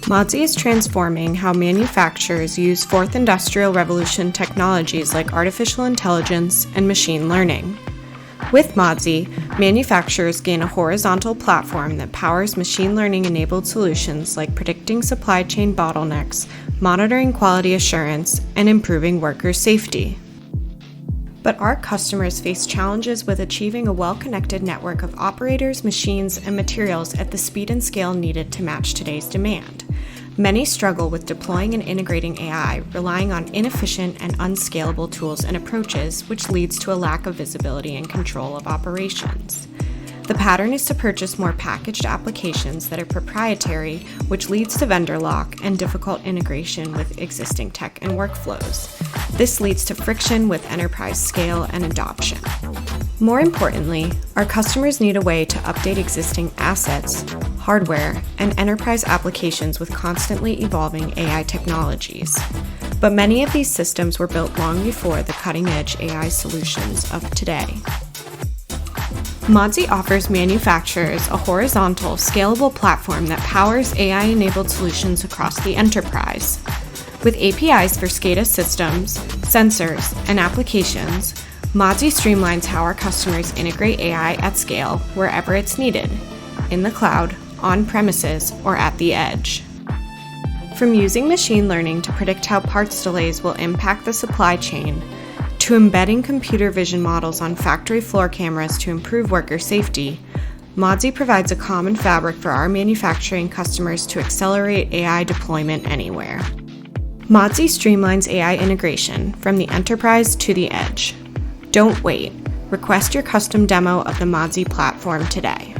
Modzy is transforming how manufacturers use fourth industrial revolution technologies like artificial intelligence and machine learning. With Modzy, manufacturers gain a horizontal platform that powers machine learning-enabled solutions like predicting supply chain bottlenecks, monitoring quality assurance, and improving worker safety. But our customers face challenges with achieving a well-connected network of operators, machines, and materials at the speed and scale needed to match today's demand. Many struggle with deploying and integrating AI, relying on inefficient and unscalable tools and approaches, which leads to a lack of visibility and control of operations. The pattern is to purchase more packaged applications that are proprietary, which leads to vendor lock and difficult integration with existing tech and workflows. This leads to friction with enterprise scale and adoption. More importantly, our customers need a way to update existing assets, hardware, and enterprise applications with constantly evolving AI technologies. But many of these systems were built long before the cutting-edge AI solutions of today. Modzy offers manufacturers a horizontal, scalable platform that powers AI-enabled solutions across the enterprise. With APIs for SCADA systems, sensors, and applications, Modzy streamlines how our customers integrate AI at scale wherever it's needed, in the cloud, on-premises, or at the edge. From using machine learning to predict how parts delays will impact the supply chain, to embedding computer vision models on factory floor cameras to improve worker safety, Modzy provides a common fabric for our manufacturing customers to accelerate AI deployment anywhere. Modzy streamlines AI integration from the enterprise to the edge. Don't wait. Request your custom demo of the Modzy platform today.